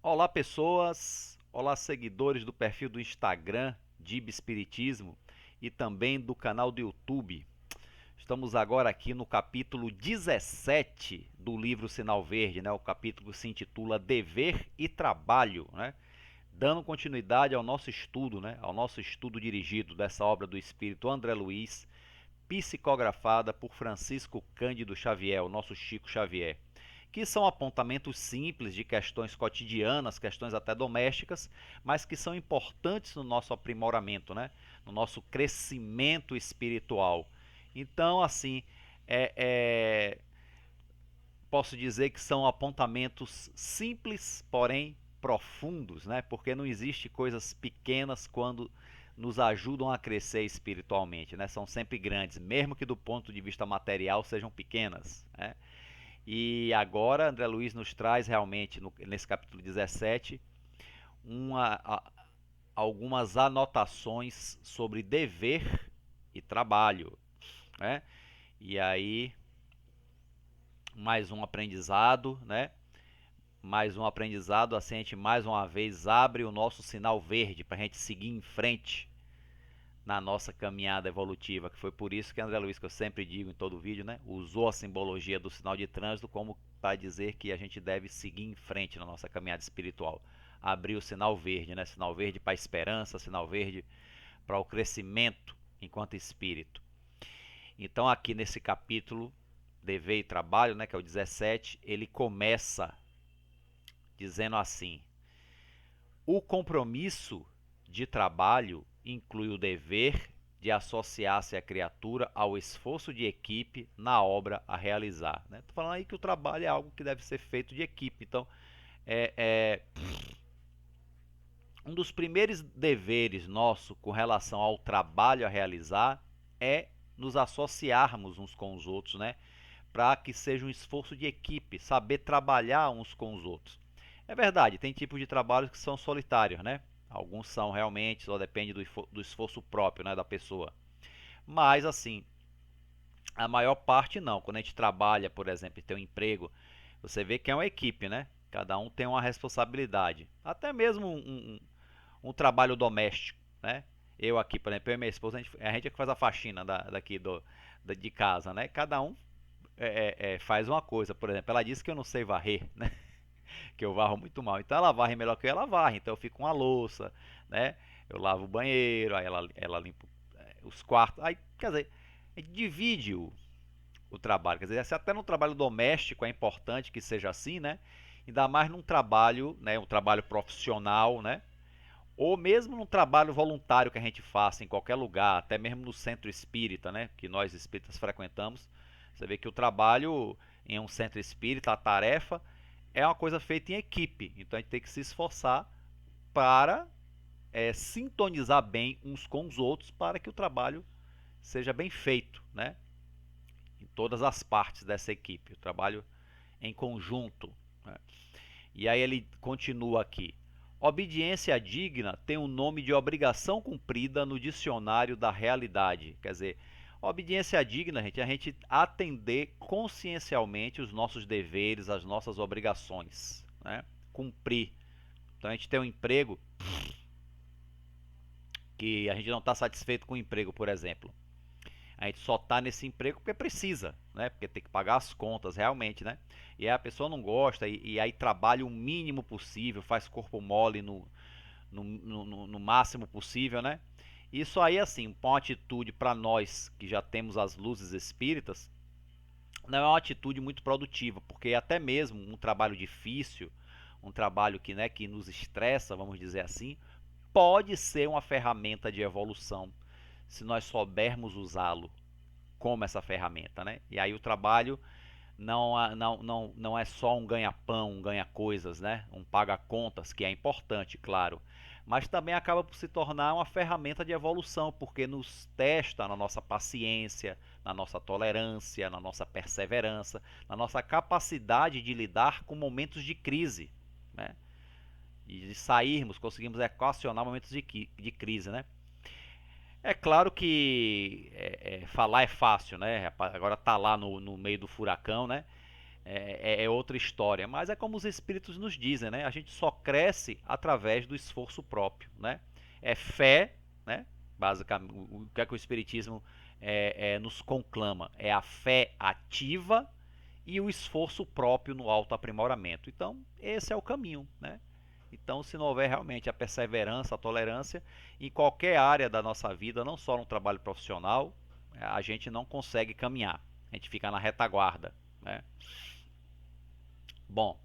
Olá, pessoas! Olá, seguidores do perfil do Instagram Dib Espiritismo e também do canal do YouTube. Estamos agora aqui no capítulo 17 do livro Sinal Verde, né? O capítulo se intitula Dever e Trabalho, né? Dando continuidade ao nosso estudo, né? Ao nosso estudo dirigido dessa obra do espírito André Luiz, psicografada por Francisco Cândido Xavier, o nosso Chico Xavier, que são apontamentos simples de questões cotidianas, questões até domésticas, mas que são importantes no nosso aprimoramento, né? No nosso crescimento espiritual. Então, assim, é, é, posso dizer que são apontamentos simples, porém profundos, né? Porque não existe coisas pequenas quando nos ajudam a crescer espiritualmente, né? São sempre grandes, mesmo que do ponto de vista material sejam pequenas, né? E agora André Luiz nos traz realmente, nesse capítulo 17, uma, algumas anotações sobre dever e trabalho, né? E aí, mais um aprendizado, né? Mais um aprendizado, assim a gente mais uma vez abre o nosso sinal verde para a gente seguir em frente na nossa caminhada evolutiva, que foi por isso que André Luiz, que eu sempre digo em todo vídeo, né, usou a simbologia do sinal de trânsito como para dizer que a gente deve seguir em frente na nossa caminhada espiritual. Abrir o sinal verde, né, sinal verde para a esperança, sinal verde para o crescimento enquanto espírito. Então aqui nesse capítulo Dever e Trabalho, né, que é o 17, ele começa dizendo assim: o compromisso de trabalho inclui o dever de associar-se a criatura ao esforço de equipe na obra a realizar. Estou falando aí que o trabalho é algo que deve ser feito de equipe. Então, é um dos primeiros deveres nosso com relação ao trabalho a realizar é nos associarmos uns com os outros, né? Para que seja um esforço de equipe, saber trabalhar uns com os outros. É verdade, tem tipos de trabalhos que são solitários, né? Alguns são realmente, só depende do esforço próprio, né, da pessoa. Mas assim, a maior parte não. Quando a gente trabalha, por exemplo, e tem um emprego, você vê que é uma equipe, né? Cada um tem uma responsabilidade. Até mesmo um trabalho doméstico, né? Eu aqui, por exemplo, eu e minha esposa, a gente é que faz a faxina daqui de casa, né? Cada um faz uma coisa. Por exemplo, ela disse que eu não sei varrer, né? Que eu varro muito mal. Então ela varre melhor que eu, ela varre. Então eu fico com a louça, né? Eu lavo o banheiro, aí ela limpa os quartos. Aí, quer dizer, a gente divide o trabalho. Quer dizer, se até no trabalho doméstico é importante que seja assim, né? Ainda mais num trabalho, né? Um trabalho profissional, né? Ou mesmo num trabalho voluntário que a gente faça em qualquer lugar, até mesmo no centro espírita, né? Que nós espíritas frequentamos. Você vê que o trabalho em um centro espírita, a tarefa, é uma coisa feita em equipe. Então a gente tem que se esforçar para sintonizar bem uns com os outros para que o trabalho seja bem feito, né? Em todas as partes dessa equipe, o trabalho em conjunto, né? E aí ele continua aqui: obediência digna tem o nome de obrigação cumprida no dicionário da realidade. Quer dizer, obediência digna, gente, é a gente atender consciencialmente os nossos deveres, as nossas obrigações, né? Cumprir. Então a gente tem um emprego que a gente não está satisfeito com o emprego, por exemplo. A gente só está nesse emprego porque precisa, né? Porque tem que pagar as contas realmente, né? E aí a pessoa não gosta e aí trabalha o mínimo possível, faz corpo mole no máximo possível, né? Isso aí, assim, uma atitude para nós que já temos as luzes espíritas, não é uma atitude muito produtiva, porque até mesmo um trabalho difícil, um trabalho que, né, que nos estressa, vamos dizer assim, pode ser uma ferramenta de evolução se nós soubermos usá-lo como essa ferramenta, né? E aí o trabalho não é só um ganha-pão, um ganha-coisas, né? Um paga-contas, que é importante, claro, mas também acaba por se tornar uma ferramenta de evolução, porque nos testa na nossa paciência, na nossa tolerância, na nossa perseverança, na nossa capacidade de lidar com momentos de crise, né? E de sairmos, conseguimos equacionar momentos de crise, né? É claro que falar é fácil, né? Agora tá lá no meio do furacão, né? é outra história. Mas é como os espíritos nos dizem, né? A gente só cresce através do esforço próprio, né? É fé, né? Basicamente, o que é que o espiritismo nos conclama? É a fé ativa e o esforço próprio no autoaprimoramento. Então, esse é o caminho, né? Então, se não houver realmente a perseverança, a tolerância, em qualquer área da nossa vida, não só no trabalho profissional, a gente não consegue caminhar. A gente fica na retaguarda, né? Bom,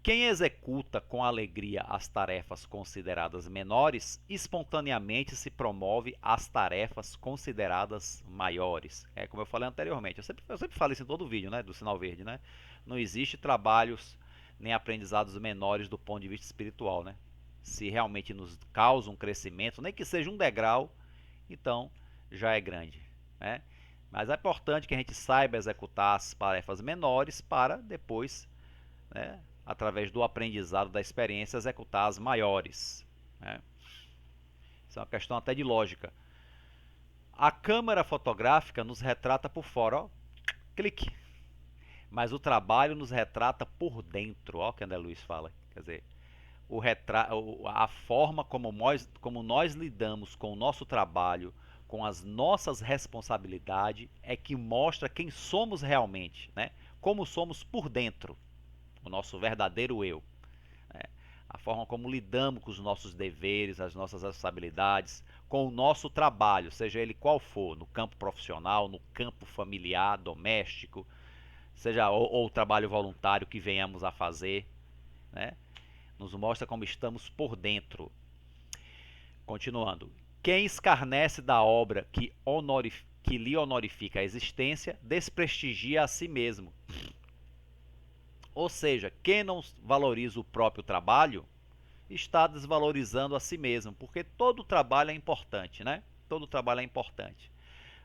quem executa com alegria as tarefas consideradas menores, espontaneamente se promove às tarefas consideradas maiores. É como eu falei anteriormente, eu sempre falo isso em todo vídeo, né, do Sinal Verde, né? Não existe trabalhos nem aprendizados menores do ponto de vista espiritual, né? Se realmente nos causa um crescimento, nem que seja um degrau, então já é grande, né? Mas é importante que a gente saiba executar as tarefas menores para depois, né, através do aprendizado da experiência, executar as maiores, né? Isso é uma questão até de lógica. A câmera fotográfica nos retrata por fora, ó, clique, mas o trabalho nos retrata por dentro, ó, que André Luiz fala. Quer dizer, a forma como nós lidamos com o nosso trabalho, com as nossas responsabilidades, é que mostra quem somos realmente, né? Como somos por dentro, o nosso verdadeiro eu, né? A forma como lidamos com os nossos deveres, as nossas responsabilidades, com o nosso trabalho, seja ele qual for, no campo profissional, no campo familiar, doméstico, seja ou trabalho voluntário que venhamos a fazer, né? Nos mostra como estamos por dentro. Continuando. Quem escarnece da obra que lhe honorifica a existência, desprestigia a si mesmo. Ou seja, quem não valoriza o próprio trabalho, está desvalorizando a si mesmo, porque todo trabalho é importante, né? Todo trabalho é importante.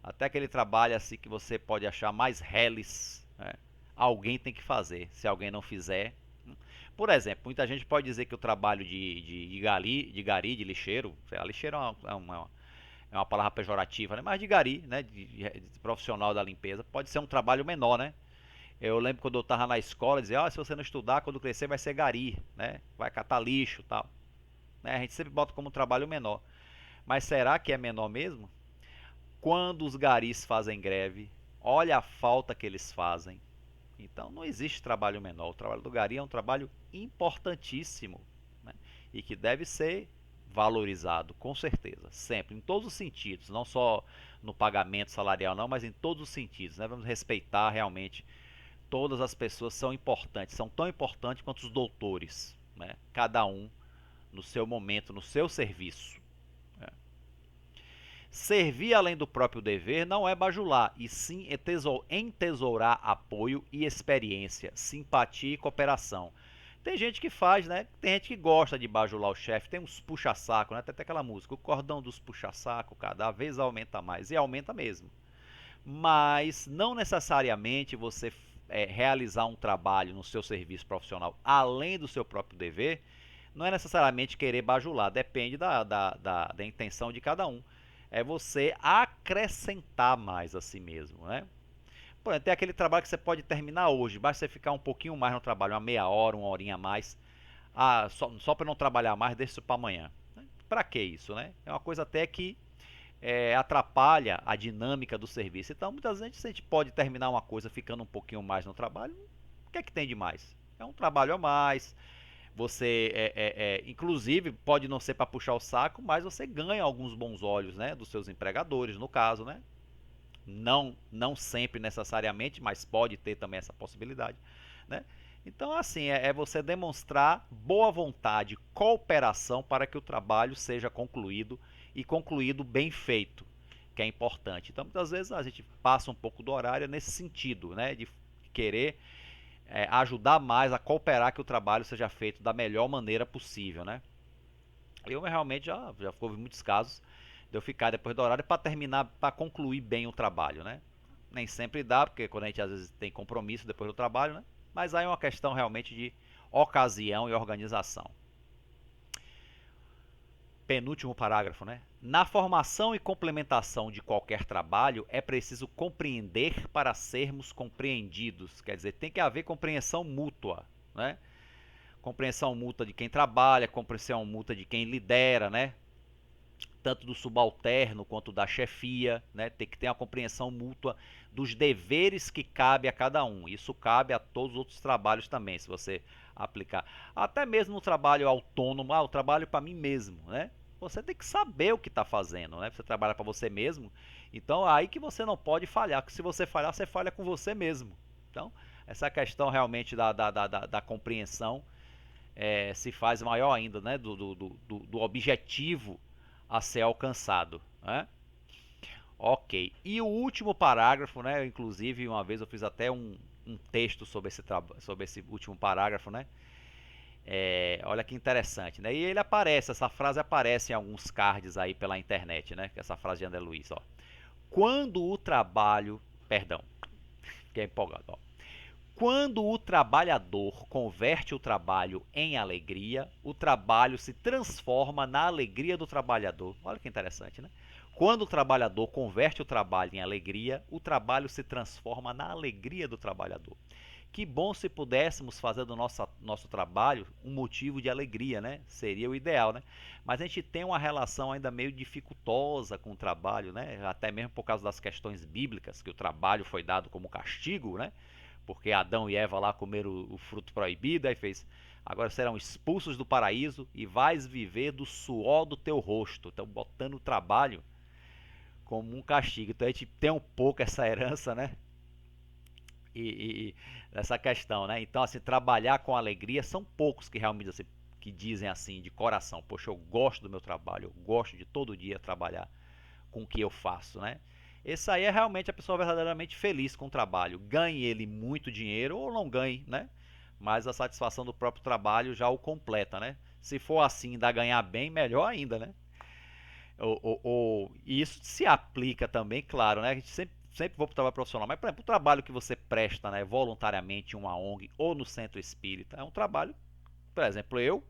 Até aquele trabalho assim que você pode achar mais reles, né? Alguém tem que fazer. Se alguém não fizer, por exemplo, muita gente pode dizer que o trabalho de lixeiro, lixeiro é uma palavra pejorativa, né? Mas de gari, né? De profissional da limpeza, pode ser um trabalho menor, né? Eu lembro quando eu estava na escola, dizia, se você não estudar, quando crescer vai ser gari, né? Vai catar lixo e tal. Né? A gente sempre bota como um trabalho menor. Mas será que é menor mesmo? Quando os garis fazem greve, olha a falta que eles fazem. Então não existe trabalho menor. O trabalho do gari é um trabalho importantíssimo, né? E que deve ser valorizado, com certeza, sempre, em todos os sentidos, não só no pagamento salarial, não, mas em todos os sentidos, né? Vamos respeitar realmente. Todas as pessoas são importantes, são tão importantes quanto os doutores, né? Cada um no seu momento, no seu serviço, né? Servir além do próprio dever não é bajular, e sim entesourar apoio e experiência, simpatia e cooperação. Tem gente que faz, né? Tem gente que gosta de bajular o chefe, tem uns puxa-saco, né? Tem até aquela música, o cordão dos puxa-saco cada vez aumenta mais, e aumenta mesmo. Mas não necessariamente você realizar um trabalho no seu serviço profissional além do seu próprio dever, não é necessariamente querer bajular, depende da intenção de cada um. É você acrescentar mais a si mesmo, né? Por exemplo, tem aquele trabalho que você pode terminar hoje, basta você ficar um pouquinho mais no trabalho, uma meia hora, uma horinha a mais. Só para não trabalhar mais, deixa isso para amanhã. Para que isso, né? É uma coisa até que atrapalha a dinâmica do serviço. Então, muitas vezes a gente pode terminar uma coisa ficando um pouquinho mais no trabalho. O que é que tem de mais? É um trabalho a mais. Você, inclusive, pode não ser para puxar o saco, mas você ganha alguns bons olhos, né, dos seus empregadores, no caso, né? Não sempre necessariamente, mas pode ter também essa possibilidade, né? Então, assim, é você demonstrar boa vontade, cooperação para que o trabalho seja concluído e concluído bem feito, que é importante. Então, muitas vezes a gente passa um pouco do horário nesse sentido, né? De querer ajudar mais a cooperar que o trabalho seja feito da melhor maneira possível, né? Eu realmente já houve muitos casos de eu ficar depois do horário para terminar, para concluir bem o trabalho, né? Nem sempre dá, porque quando a gente às vezes tem compromisso depois do trabalho, né? Mas aí é uma questão realmente de ocasião e organização. penúltimo parágrafo, né? Na formação e complementação de qualquer trabalho é preciso compreender para sermos compreendidos. Quer dizer, tem que haver compreensão mútua, né? Compreensão mútua de quem trabalha, compreensão mútua de quem lidera, né? Tanto do subalterno quanto da chefia, né? Tem que ter uma compreensão mútua dos deveres que cabe a cada um. Isso cabe a todos os outros trabalhos também, se você aplicar. Até mesmo no trabalho autônomo, eu trabalho para mim mesmo, né? Você tem que saber o que está fazendo, né? Você trabalha para você mesmo, então é aí que você não pode falhar, porque se você falhar, você falha com você mesmo. Então, essa questão realmente da compreensão se faz maior ainda, né? Do objetivo a ser alcançado, né? Ok. E o último parágrafo, né? Inclusive, uma vez eu fiz até um texto sobre esse último parágrafo, né? Olha que interessante, né? E ele aparece, essa frase aparece em alguns cards aí pela internet, né? Essa frase de André Luiz, ó. Quando o trabalho, perdão, fiquei empolgado, ó. Quando o trabalhador converte o trabalho em alegria, o trabalho se transforma na alegria do trabalhador. Olha que interessante, né? Quando o trabalhador converte o trabalho em alegria, o trabalho se transforma na alegria do trabalhador. Que bom se pudéssemos fazer do nosso trabalho um motivo de alegria, né? Seria o ideal, né? Mas a gente tem uma relação ainda meio dificultosa com o trabalho, né? Até mesmo por causa das questões bíblicas, que o trabalho foi dado como castigo, né? Porque Adão e Eva lá comeram o fruto proibido, aí fez, agora serão expulsos do paraíso e vais viver do suor do teu rosto. Estão botando o trabalho como um castigo. Então a gente tem um pouco essa herança, né? E essa questão, né? Então, assim, trabalhar com alegria, são poucos que realmente assim, que dizem assim de coração, poxa, eu gosto do meu trabalho, eu gosto de todo dia trabalhar com o que eu faço, né? Esse aí é realmente a pessoa verdadeiramente feliz com o trabalho. Ganhe ele muito dinheiro ou não ganhe, né? Mas a satisfação do próprio trabalho já o completa, né? Se for assim, ainda ganhar bem, melhor ainda, né? E isso se aplica também, claro, né? A gente sempre vou para o trabalho profissional, mas, por exemplo, o trabalho que você presta, né, voluntariamente em uma ONG ou no centro espírita, é um trabalho, por exemplo, eu,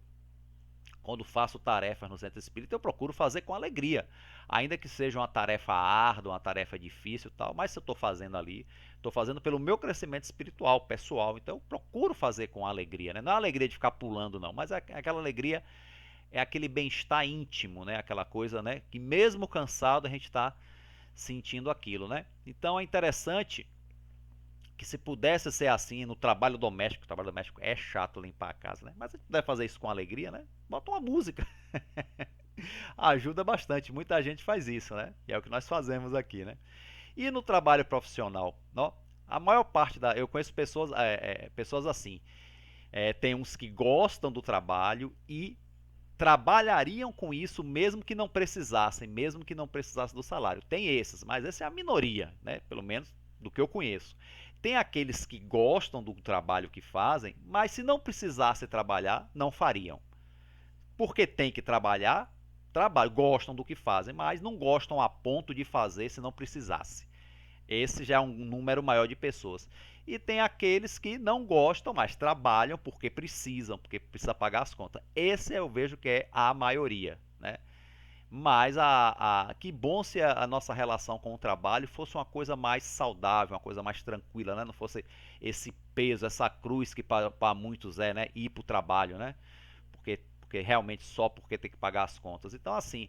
quando faço tarefas no centro espírita, eu procuro fazer com alegria. Ainda que seja uma tarefa árdua, uma tarefa difícil e tal, mas se eu estou fazendo ali, estou fazendo pelo meu crescimento espiritual, pessoal, então eu procuro fazer com alegria, né? Não é a alegria de ficar pulando, não, mas é aquela alegria, é aquele bem-estar íntimo, né? Aquela coisa, né? Que mesmo cansado a gente está sentindo aquilo, né? Então é interessante que se pudesse ser assim no o trabalho doméstico é chato limpar a casa, né? Mas se puder fazer isso com alegria, né? Bota uma música. Ajuda bastante, muita gente faz isso, né? E é o que nós fazemos aqui, né? E no trabalho profissional, ó, a maior parte eu conheço pessoas assim, tem uns que gostam do trabalho e trabalhariam com isso mesmo que não precisassem, mesmo que não precisassem do salário. Tem esses, mas essa é a minoria, né? Pelo menos do que eu conheço. Tem aqueles que gostam do trabalho que fazem, mas se não precisasse trabalhar, não fariam. Porque tem que trabalhar, gostam do que fazem, mas não gostam a ponto de fazer se não precisasse. Esse já é um número maior de pessoas. E tem aqueles que não gostam, mas trabalham porque precisam, porque precisa pagar as contas. Esse eu vejo que é a maioria, né? Mas que bom se a nossa relação com o trabalho fosse uma coisa mais saudável, uma coisa mais tranquila, né? Não fosse esse peso, essa cruz que para muitos é, né? Ir para o trabalho, né? Porque realmente só porque tem que pagar as contas. Então, assim,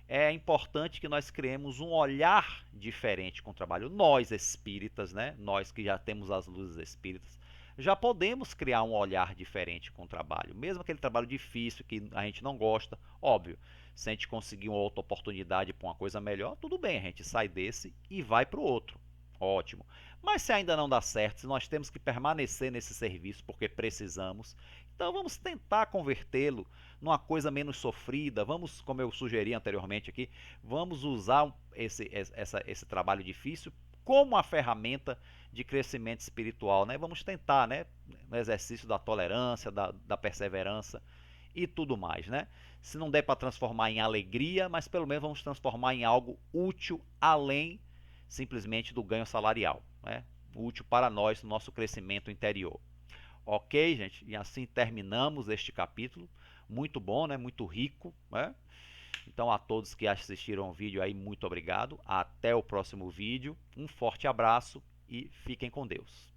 é importante que nós criemos um olhar diferente com o trabalho. Nós espíritas, né? Nós que já temos as luzes espíritas, já podemos criar um olhar diferente com o trabalho. Mesmo aquele trabalho difícil que a gente não gosta, óbvio. Se a gente conseguir uma outra oportunidade para uma coisa melhor, tudo bem, a gente sai desse e vai para o outro. Ótimo. Mas se ainda não dá certo, se nós temos que permanecer nesse serviço porque precisamos, então vamos tentar convertê-lo numa coisa menos sofrida. Vamos, como eu sugeri anteriormente aqui, vamos usar esse trabalho difícil como uma ferramenta de crescimento espiritual, né? Vamos tentar, né? No exercício da tolerância, da perseverança e tudo mais, né? Se não der para transformar em alegria, mas pelo menos vamos transformar em algo útil além simplesmente do ganho salarial, né? Útil para nós, no nosso crescimento interior. Ok, gente? E assim terminamos este capítulo. Muito bom, né? Muito rico, né? Então a todos que assistiram o vídeo aí, muito obrigado. Até o próximo vídeo. Um forte abraço e fiquem com Deus.